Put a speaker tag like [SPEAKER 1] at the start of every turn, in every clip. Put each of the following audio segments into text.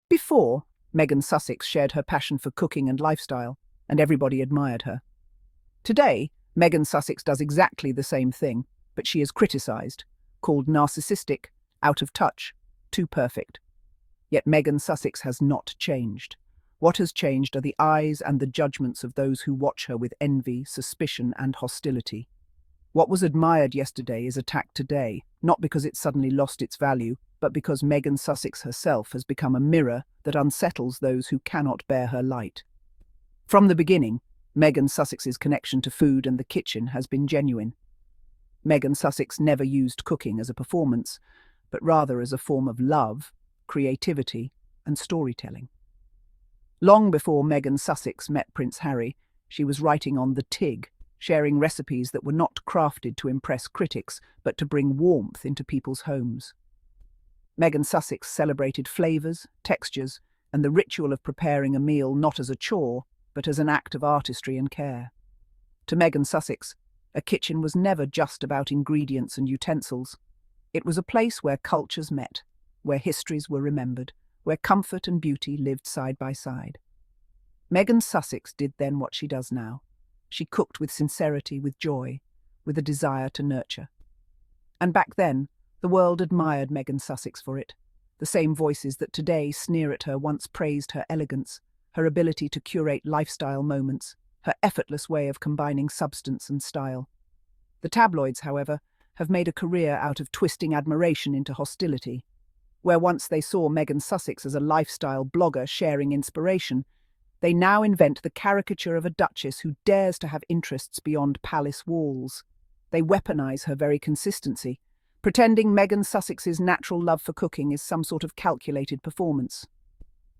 [SPEAKER 1] Before, Meghan Sussex shared her passion for cooking and lifestyle, and everybody admired her. Today, Meghan Sussex does exactly the same thing, but she is criticised, called narcissistic, out of touch, too perfect. Yet Meghan Sussex has not changed. What has changed are the eyes and the judgments of those who watch her with envy, suspicion, and hostility. What was admired yesterday is attacked today, not because it suddenly lost its value, but because Meghan Sussex herself has become a mirror that unsettles those who cannot bear her light. From the beginning, Meghan Sussex's connection to food and the kitchen has been genuine. Meghan Sussex never used cooking as a performance, but rather as a form of love, creativity, and storytelling. Long before Meghan Sussex met Prince Harry, she was writing on the Tig, sharing recipes that were not crafted to impress critics, but to bring warmth into people's homes. Meghan Sussex celebrated flavours, textures, and the ritual of preparing a meal not as a chore, but as an act of artistry and care. To Meghan Sussex, a kitchen was never just about ingredients and utensils. It was a place where cultures met, where histories were remembered, where comfort and beauty lived side by side. Meghan Sussex did then what she does now. She cooked with sincerity, with joy, with a desire to nurture. And back then, the world admired Meghan Sussex for it. The same voices that today sneer at her once praised her elegance, her ability to curate lifestyle moments, her effortless way of combining substance and style. The tabloids, however, have made a career out of twisting admiration into hostility. Where once they saw Meghan Sussex as a lifestyle blogger sharing inspiration, they now invent the caricature of a duchess who dares to have interests beyond palace walls. They weaponize her very consistency, pretending Meghan Sussex's natural love for cooking is some sort of calculated performance.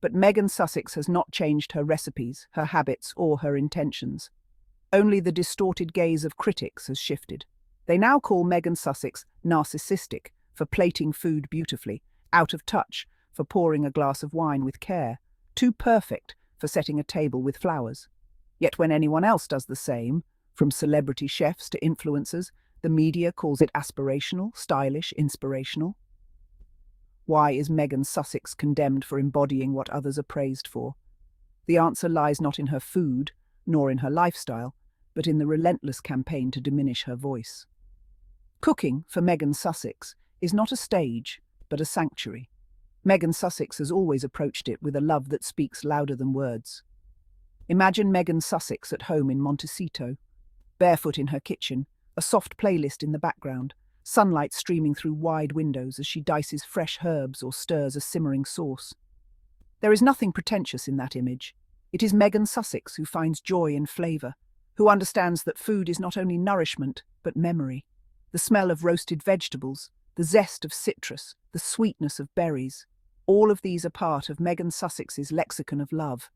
[SPEAKER 1] But Meghan Sussex has not changed her recipes, her habits, or her intentions. Only the distorted gaze of critics has shifted. They now call Meghan Sussex narcissistic for plating food beautifully, out of touch for pouring a glass of wine with care, too perfect for setting a table with flowers. Yet when anyone else does the same, from celebrity chefs to influencers, the media calls it aspirational, stylish, inspirational. Why is Meghan Sussex condemned for embodying what others are praised for? The answer lies not in her food, nor in her lifestyle, but in the relentless campaign to diminish her voice. Cooking, for Meghan Sussex, is not a stage, but a sanctuary. Meghan Sussex has always approached it with a love that speaks louder than words. Imagine Meghan Sussex at home in Montecito, barefoot in her kitchen, a soft playlist in the background, sunlight streaming through wide windows as she dices fresh herbs or stirs a simmering sauce. There is nothing pretentious in that image. It is Meghan Sussex who finds joy in flavour, who understands that food is not only nourishment, but memory. The smell of roasted vegetables, the zest of citrus, the sweetness of berries, all of these are part of Meghan Sussex's lexicon of love.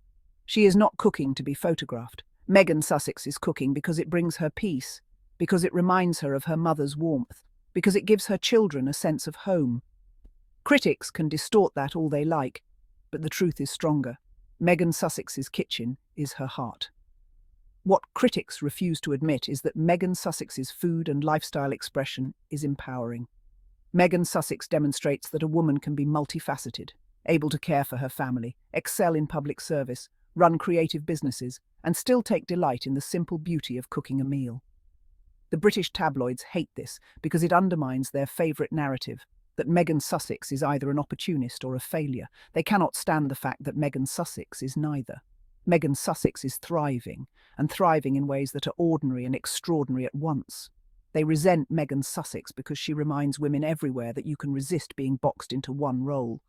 [SPEAKER 1] She is not cooking to be photographed. Meghan Sussex is cooking because it brings her peace, because it reminds her of her mother's warmth, because it gives her children a sense of home. Critics can distort that all they like, but the truth is stronger. Meghan Sussex's kitchen is her heart. What critics refuse to admit is that Meghan Sussex's food and lifestyle expression is empowering. Meghan Sussex demonstrates that a woman can be multifaceted, able to care for her family, excel in public service, run creative businesses, and still take delight in the simple beauty of cooking a meal. The British tabloids hate this because it undermines their favourite narrative, that Meghan Sussex is either an opportunist or a failure. They cannot stand the fact that Meghan Sussex is neither. Meghan Sussex is thriving, and thriving in ways that are ordinary and extraordinary at once. They resent Meghan Sussex because she reminds women everywhere that you can resist being boxed into one role.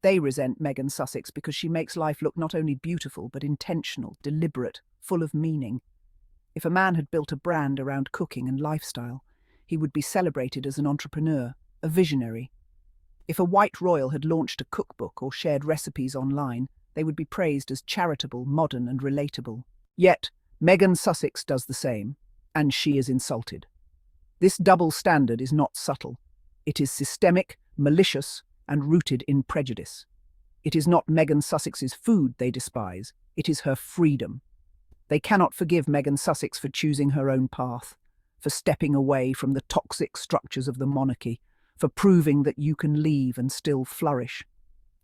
[SPEAKER 1] They resent Meghan Sussex because she makes life look not only beautiful but intentional, deliberate, full of meaning. If a man had built a brand around cooking and lifestyle, he would be celebrated as an entrepreneur, a visionary. If a white royal had launched a cookbook or shared recipes online, they would be praised as charitable, modern and relatable. Yet, Meghan Sussex does the same, and she is insulted. This double standard is not subtle. It is systemic, malicious, and rooted in prejudice. It is not Meghan Sussex's food they despise, it is her freedom. They cannot forgive Meghan Sussex for choosing her own path, for stepping away from the toxic structures of the monarchy, for proving that you can leave and still flourish.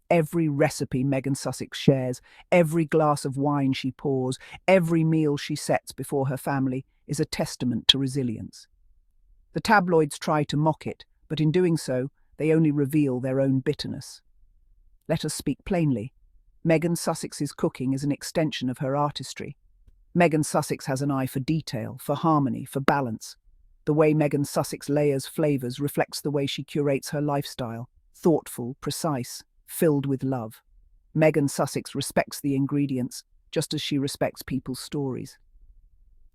[SPEAKER 1] Every recipe Meghan Sussex shares, every glass of wine she pours, every meal she sets before her family is a testament to resilience. The tabloids try to mock it, but in doing so, they only reveal their own bitterness. Let us speak plainly. Meghan Sussex's cooking is an extension of her artistry. Meghan Sussex has an eye for detail, for harmony, for balance. The way Meghan Sussex layers flavours reflects the way she curates her lifestyle, thoughtful, precise, filled with love. Meghan Sussex respects the ingredients, just as she respects people's stories.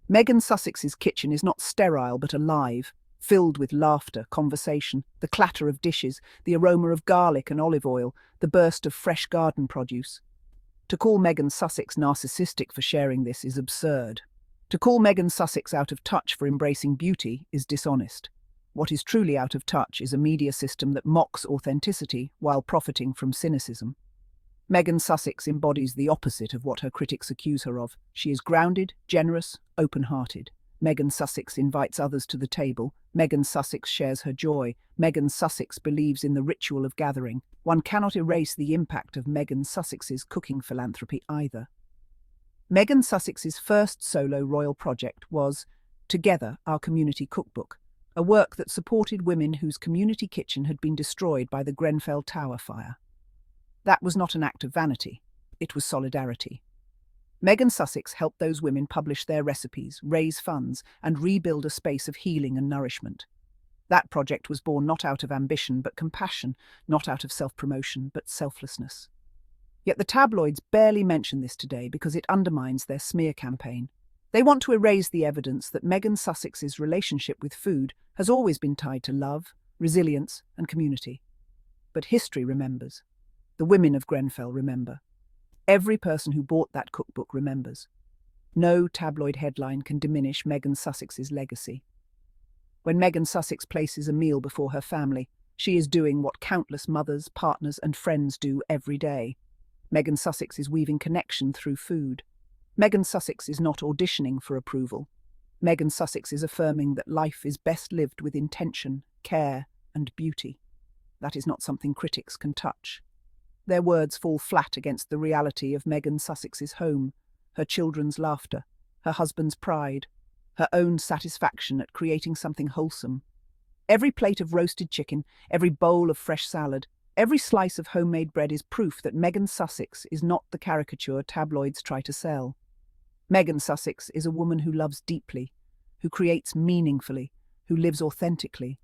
[SPEAKER 1] Meghan Sussex's kitchen is not sterile but alive, filled with laughter, conversation, the clatter of dishes, the aroma of garlic and olive oil, the burst of fresh garden produce. To call Meghan Sussex narcissistic for sharing this is absurd. To call Meghan Sussex out of touch for embracing beauty is dishonest. What is truly out of touch is a media system that mocks authenticity while profiting from cynicism. Meghan Sussex embodies the opposite of what her critics accuse her of. She is grounded, generous, open-hearted. Meghan Sussex invites others to the table. Meghan Sussex shares her joy. Meghan Sussex believes in the ritual of gathering. One cannot erase the impact of Meghan Sussex's cooking philanthropy either. Meghan Sussex's first solo royal project was Together, Our Community Cookbook, a work that supported women whose community kitchen had been destroyed by the Grenfell Tower fire. That was not an act of vanity, it was solidarity. Meghan Sussex helped those women publish their recipes, raise funds, and rebuild a space of healing and nourishment. That project was born not out of ambition but compassion, not out of self-promotion but selflessness. Yet the tabloids barely mention this today because it undermines their smear campaign. They want to erase the evidence that Meghan Sussex's relationship with food has always been tied to love, resilience, and community. But history remembers. The women of Grenfell remember. Every person who bought that cookbook remembers. No tabloid headline can diminish Meghan Sussex's legacy. When Meghan Sussex places a meal before her family, she is doing what countless mothers, partners, and friends do every day. Meghan Sussex is weaving connection through food. Meghan Sussex is not auditioning for approval. Meghan Sussex is affirming that life is best lived with intention, care, and beauty. That is not something critics can touch. Their words fall flat against the reality of Meghan Sussex's home, her children's laughter, her husband's pride, her own satisfaction at creating something wholesome. Every plate of roasted chicken, every bowl of fresh salad, every slice of homemade bread is proof that Meghan Sussex is not the caricature tabloids try to sell. Meghan Sussex is a woman who loves deeply, who creates meaningfully, who lives authentically.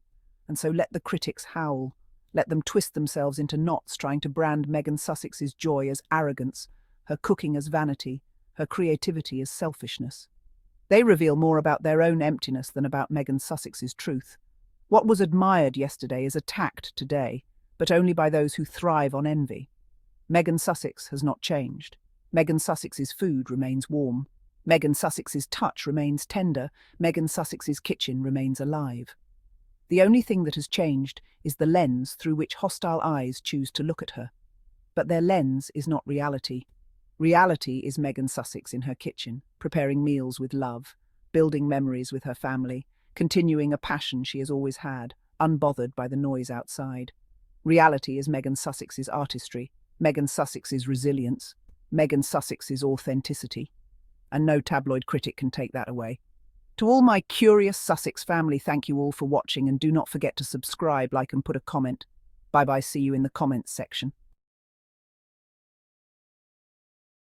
[SPEAKER 1] And so let the critics howl. Let them twist themselves into knots trying to brand Meghan Sussex's joy as arrogance, her cooking as vanity, her creativity as selfishness. They reveal more about their own emptiness than about Meghan Sussex's truth. What was admired yesterday is attacked today, but only by those who thrive on envy. Meghan Sussex has not changed. Meghan Sussex's food remains warm. Meghan Sussex's touch remains tender. Meghan Sussex's kitchen remains alive. The only thing that has changed is the lens through which hostile eyes choose to look at her. But their lens is not reality. Reality is Meghan Sussex in her kitchen, preparing meals with love, building memories with her family, continuing a passion she has always had, unbothered by the noise outside. Reality is Meghan Sussex's artistry, Meghan Sussex's resilience, Meghan Sussex's authenticity. And no tabloid critic can take that away. To all my curious Sussex family, thank you all for watching, and do not forget to subscribe, like, and put a comment. Bye-bye, see you in the comments section.